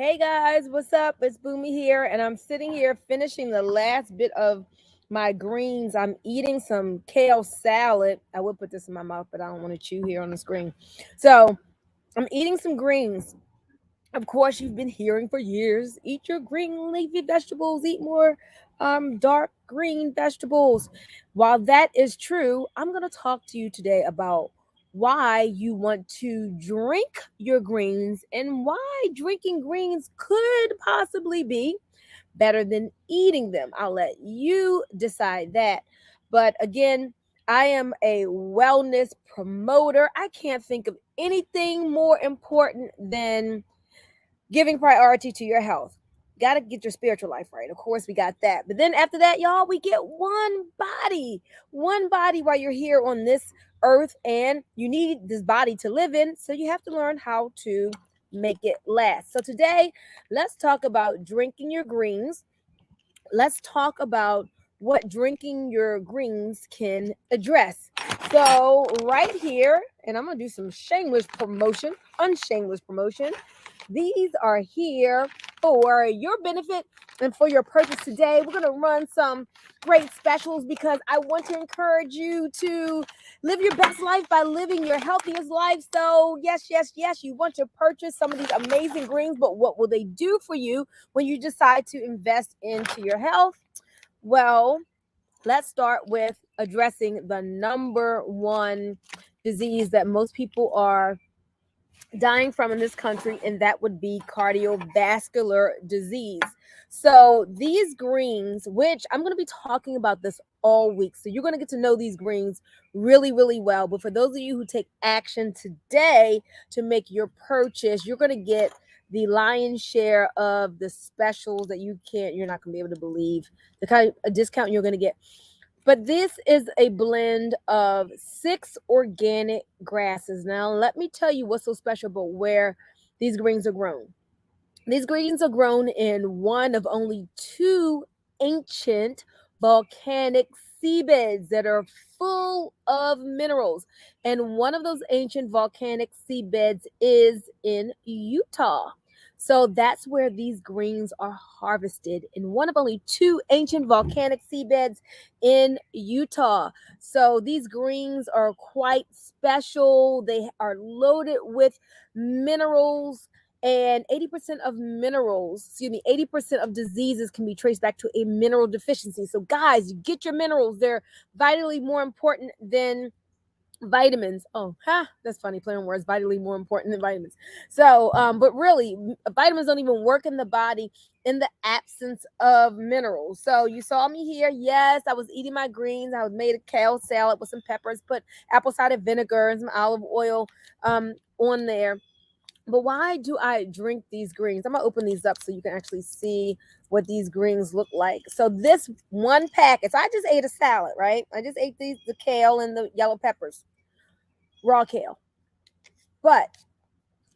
Hey guys, what's up? It's Boomy here, and I'm sitting here finishing the last bit of my greens. I'm eating some kale salad. I would put this in my mouth, but I don't want to chew here on the screen. So I'm eating some greens. Of course, you've been hearing for years: eat your green leafy vegetables, eat more dark green vegetables. While that is true, I'm going to talk to you today about why you want to drink your greens and why drinking greens could possibly be better than eating them. I'll let you decide that. But again, I am a wellness promoter. I can't think of anything more important than giving priority to your health. Got to get your spiritual life right. Of course, we got that. But then after that, y'all, we get one body while you're here on this earth, and you need this body to live in. So you have to learn how to make it last. So today, let's talk about drinking your greens. Let's talk about what drinking your greens can address. So, right here, and I'm going to do some shameless promotion, unshameless promotion. These are here for your benefit and for your purchase today. We're going to run some great specials because I want to encourage you to live your best life by living your healthiest life. So, yes, you want to purchase some of these amazing greens, but what will they do for you when you decide to invest into your health? Well, let's start with addressing the number one disease that most people are dying from in this country, and that would be cardiovascular disease. So, these greens, which I'm going to be talking about this all week, so you're going to get to know these greens really, really well. But for those of you who take action today to make your purchase, you're going to get the lion's share of the specials that you're not going to be able to believe the kind of discount you're going to get. But this is a blend of 6 organic grasses. Now, let me tell you what's so special about where these greens are grown. These greens are grown in one of only two ancient volcanic seabeds that are full of minerals. And one of those ancient volcanic seabeds is in Utah. So that's where these greens are harvested, in one of only two ancient volcanic seabeds in Utah. So these greens are quite special. They are loaded with minerals, and 80% of minerals, 80% of diseases can be traced back to a mineral deficiency. So guys, get your minerals. They're vitally more important than vitamins. Oh, that's funny, playing words. Vitally more important than vitamins. So but really, vitamins don't even work in the body in the absence of minerals. So you saw me here. Yes, I was eating my greens. I was made a kale salad with some peppers, put apple cider vinegar and some olive oil on there. But why do I drink these greens? I'm gonna open these up so you can actually see what these greens look like. So this one packet, so I just ate a salad, right? I just ate the kale and the yellow peppers, raw kale. But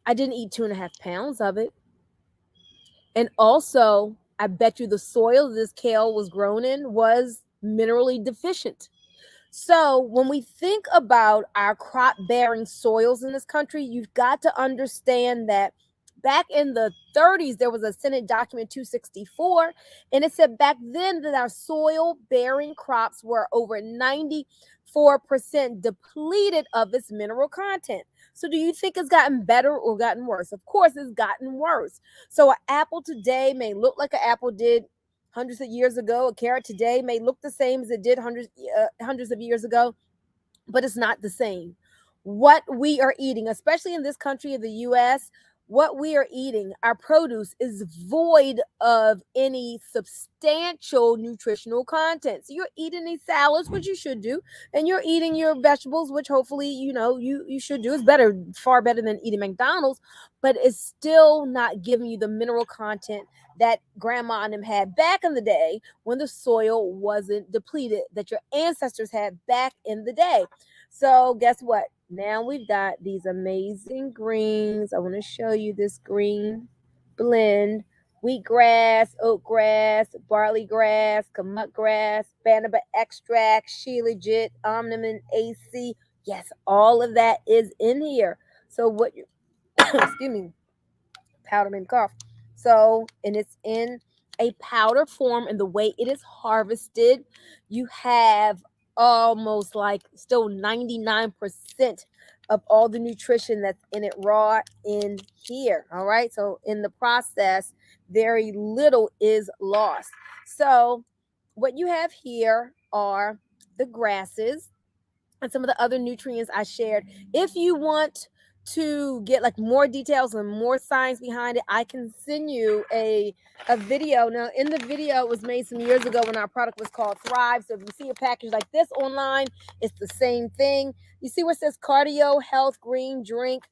I didn't eat 2.5 pounds of it. And also, I bet you the soil this kale was grown in was minerally deficient. So, when we think about our crop bearing soils in this country, you've got to understand that back in the 30s, there was a Senate document 264, and it said back then that our soil bearing crops were over 94% depleted of its mineral content. So, do you think it's gotten better or gotten worse? Of course, it's gotten worse. So, an apple today may look like an apple did hundreds of years ago. A carrot today may look the same as it did hundreds of years ago, but it's not the same. What we are eating, especially in this country of the US, what we are eating, our produce, is void of any substantial nutritional content. So you're eating these salads, which you should do, and you're eating your vegetables, which hopefully you should do. It's better, far better than eating McDonald's, but it's still not giving you the mineral content that grandma and them had back in the day when the soil wasn't depleted, that your ancestors had back in the day. So guess what? Now we've got these amazing greens. I want to show you this green blend: wheatgrass, oatgrass, barley grass, kamut grass, Banaba extract, Shilajit, omnimin AC. Yes, all of that is in here. So what you excuse me, powder and cough. So, and it's in a powder form, and the way it is harvested, you have almost like still 99% of all the nutrition that's in it raw in here. All right. So in the process, very little is lost. So what you have here are the grasses and some of the other nutrients I shared. If you want to get like more details and more science behind it, I can send you a video. Now, in the video, it was made some years ago when our product was called Thrive. So if you see a package like this online, it's the same thing. You see where it says cardio health green drink,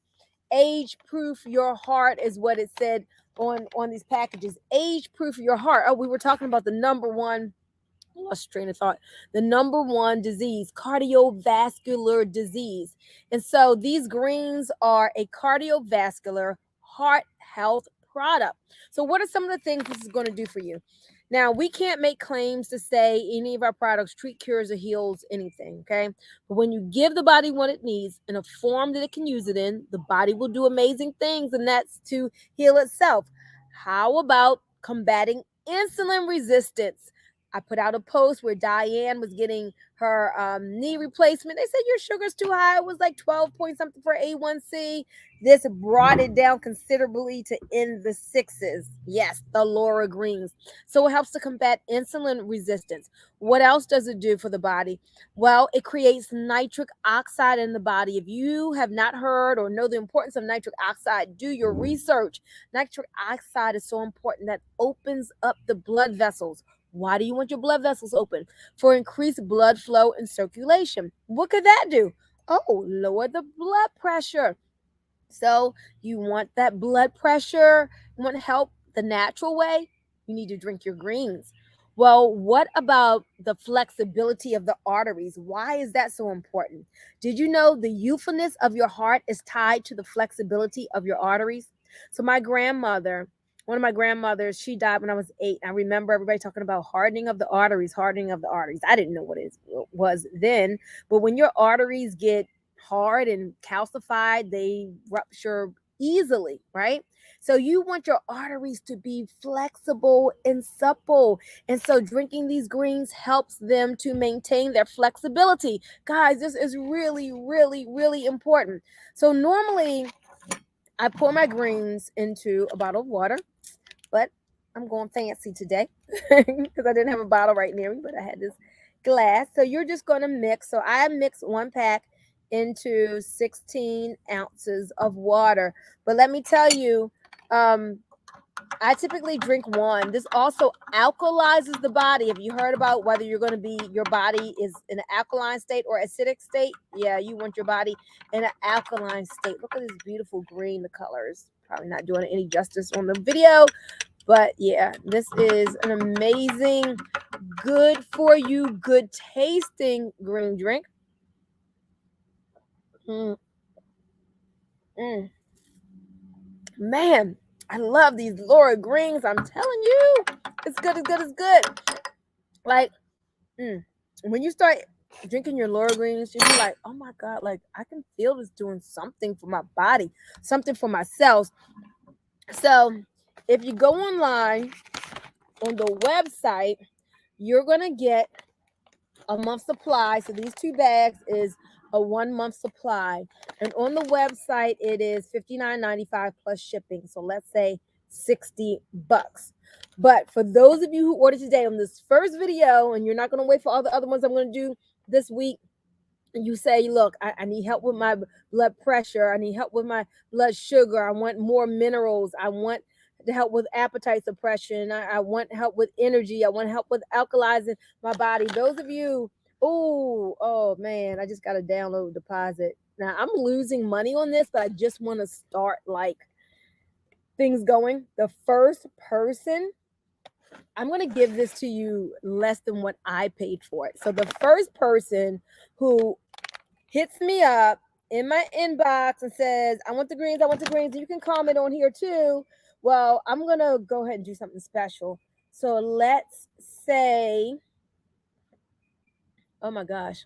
age proof your heart is what it said on these packages. Age proof your heart. Oh, we were talking about the number one, lost train of thought, the number one disease, cardiovascular disease. And so these greens are a cardiovascular heart health product. So what are some of the things this is going to do for you? Now, we can't make claims to say any of our products treat, cures, or heals anything, okay? But when you give the body what it needs in a form that it can use it in, the body will do amazing things, and that's to heal itself. How about combating insulin resistance? I put out a post where Diane was getting her knee replacement. They said your sugar's too high. It was like 12 point something for A1C. This brought it down considerably to in the sixes. Yes, the Laura Greens. So it helps to combat insulin resistance. What else does it do for the body? Well, it creates nitric oxide in the body. If you have not heard or know the importance of nitric oxide, do your research. Nitric oxide is so important that opens up the blood vessels. Why do you want your blood vessels open? For increased blood flow and circulation. What could that do? Oh, lower the blood pressure. So you want that blood pressure, you want help the natural way, you need to drink your greens. Well, what about the flexibility of the arteries? Why is that so important? Did you know the youthfulness of your heart is tied to the flexibility of your arteries? So my grandmother, one of my grandmothers, she died when I was 8. I remember everybody talking about hardening of the arteries, hardening of the arteries. I didn't know what it was then, but when your arteries get hard and calcified, they rupture easily, right? So you want your arteries to be flexible and supple. And so drinking these greens helps them to maintain their flexibility. Guys, this is really, really, really important. So normally I pour my greens into a bottle of water, but I'm going fancy today because I didn't have a bottle right near me, but I had this glass. So you're just going to mix. So I mix one pack into 16 ounces of water. But let me tell you, I typically drink one. This also alkalizes the body. Have you heard about whether you're going to be, your body is in an alkaline state or acidic state? Yeah, you want your body in an alkaline state. Look at this beautiful green, the colors. Probably not doing it any justice on the video, but yeah, this is an amazing, good for you, good tasting green drink. Mm, mm. Man, I love these Laura Greens. I'm telling you, it's good, it's good, it's good. Like, when you start drinking your Laura Greens, you'll be like, oh my God, like I can feel this doing something for my body, something for my cells. So if you go online on the website, you're going to get a month supply. So these 2 bags is a 1 month supply. And on the website, it is $59.95 plus shipping. So let's say $60. But for those of you who ordered today on this first video, and you're not going to wait for all the other ones I'm going to do this week, and you say, look, I need help with my blood pressure. I need help with my blood sugar. I want more minerals. I want to help with appetite suppression. I want help with energy. I want help with alkalizing my body. Those of you, oh man, I just got a download deposit. Now I'm losing money on this, but I just want to start like things going. The first person, I'm going to give this to you less than what I paid for it. So the first person who hits me up in my inbox and says, I want the greens, I want the greens. You can comment on here too. Well, I'm going to go ahead and do something special. So let's say, oh my gosh.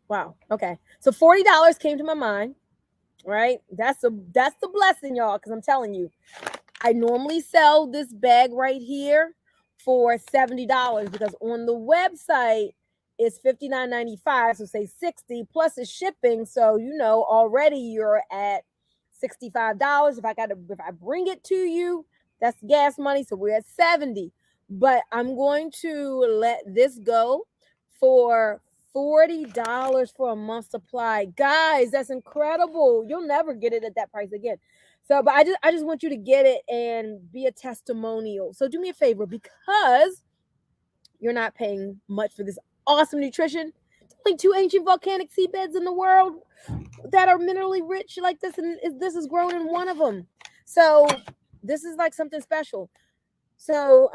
Wow. Okay. So $40 came to my mind, right? That's the blessing, y'all, because I'm telling you, I normally sell this bag right here for $70 because on the website it's $59.95. So say 60 plus is shipping. So already you're at $65. If I bring it to you, that's gas money. So we're at 70. But I'm going to let this go for $40 for a month supply. Guys, that's incredible. You'll never get it at that price again. So, but I just want you to get it and be a testimonial. So do me a favor, because you're not paying much for this awesome nutrition. There's only 2 ancient volcanic seabeds in the world that are minerally rich like this, and this is grown in one of them. So this is like something special. So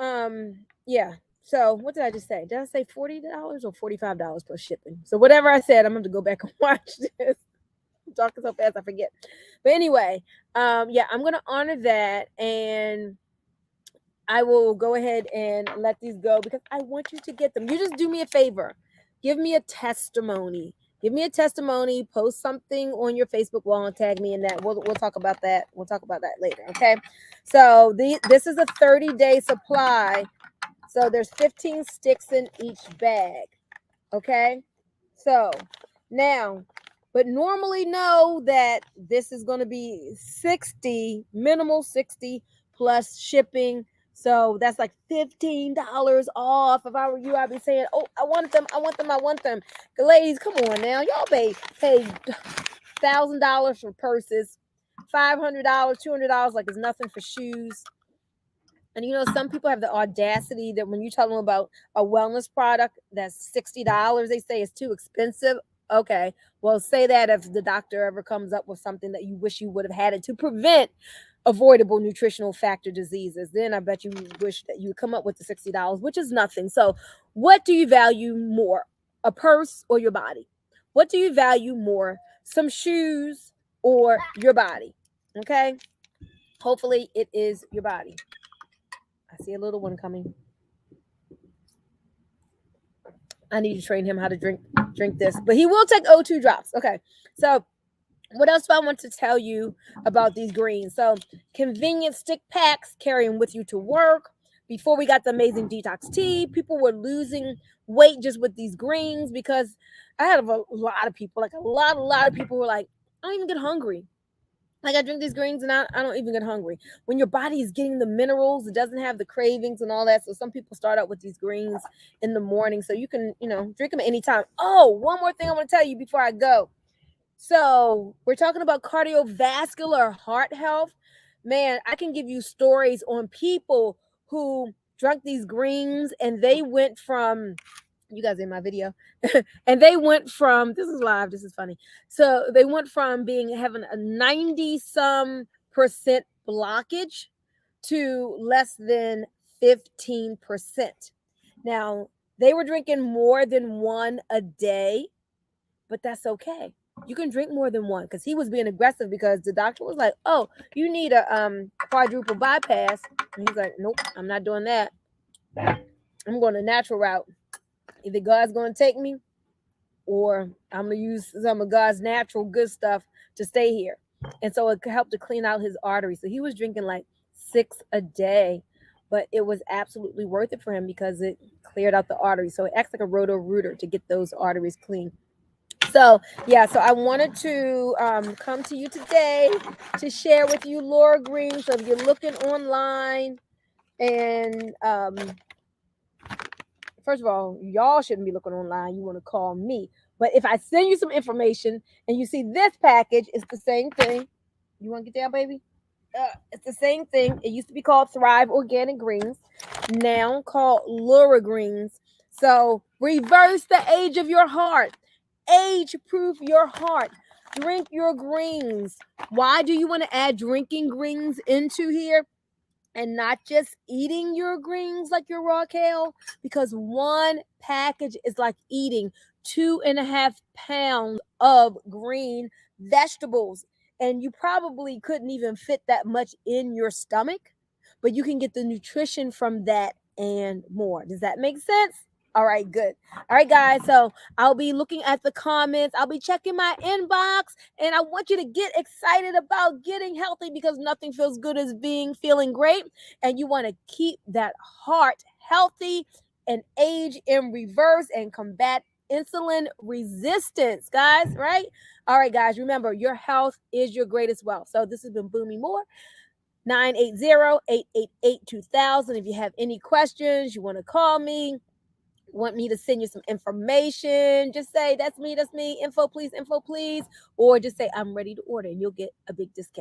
yeah. So what did I just say? Did I say $40 or $45 plus shipping? So whatever I said, I'm going to go back and watch this. I'm talking so fast I forget. But anyway, yeah, I'm gonna honor that, and I will go ahead and let these go because I want you to get them. You just do me a favor. Give me a testimony. Give me a testimony. Post something on your Facebook wall and tag me in that. We'll talk about that. We'll talk about that later. Okay. So this is a 30-day supply. So there's 15 sticks in each bag. Okay. So now, but normally know that this is going to be 60, minimal 60 plus shipping. So that's like $15 off. If I were you, I'd be saying, oh, I want them. I want them. I want them. Ladies, come on now. Y'all pay $1,000 for purses, $500, $200 like it's nothing for shoes. And some people have the audacity that when you tell them about a wellness product that's $60, they say it's too expensive. Okay, well, say that if the doctor ever comes up with something that you wish you would have had it to prevent avoidable nutritional factor diseases, then I bet you wish that you would come up with the $60, which is nothing. So what do you value more, a purse or your body? What do you value more, some shoes or your body? Okay, hopefully it is your body. I see a little one coming. I need to train him how to drink this, but he will take O2 drops. Okay, so what else do I want to tell you about these greens? So convenient stick packs, carrying with you to work. Before we got the amazing detox tea, people were losing weight just with these greens because I had a lot of people, like a lot of people were like, I don't even get hungry. Like I drink these greens and I don't even get hungry. When your body is getting the minerals, it doesn't have the cravings and all that. So some people start out with these greens in the morning. So you can, drink them anytime. Oh, one more thing I want to tell you before I go. So we're talking about cardiovascular heart health. Man, I can give you stories on people who drank these greens and they went from, you guys in my video, and they went from, this is live, this is funny. So they went from having a 90-some% blockage to less than 15%. Now, they were drinking more than one a day, but that's okay. You can drink more than one, because he was being aggressive because the doctor was like, oh, you need a quadruple bypass. And he's like, nope, I'm not doing that. I'm going the natural route. Either God's going to take me or I'm going to use some of God's natural good stuff to stay here. And so it helped to clean out his arteries. So he was drinking like 6 a day, but it was absolutely worth it for him because it cleared out the arteries. So it acts like a roto-rooter to get those arteries clean. So yeah, so I wanted to come to you today to share with you Laura Green. So if you're looking online, and first of all, y'all shouldn't be looking online. You want to call me. But if I send you some information and you see this package, it's the same thing. You want to get down, baby? It's the same thing. It used to be called Thrive Organic Greens, now called Laura Greens. So reverse the age of your heart. Age-proof your heart. Drink your greens. Why do you want to add drinking greens into here and not just eating your greens like your raw kale? Because one package is like eating 2.5 pounds of green vegetables. And you probably couldn't even fit that much in your stomach, but you can get the nutrition from that and more. Does that make sense? All right, good. All right, guys. So I'll be looking at the comments. I'll be checking my inbox, and I want you to get excited about getting healthy because nothing feels good as feeling great. And you want to keep that heart healthy and age in reverse and combat insulin resistance, guys. Right? All right, guys. Remember, your health is your greatest wealth. So this has been Boomy Moore. 980-888-2000. If you have any questions, you want to call me, want me to send you some information, just say, that's me, info please, or just say, I'm ready to order, and you'll get a big discount.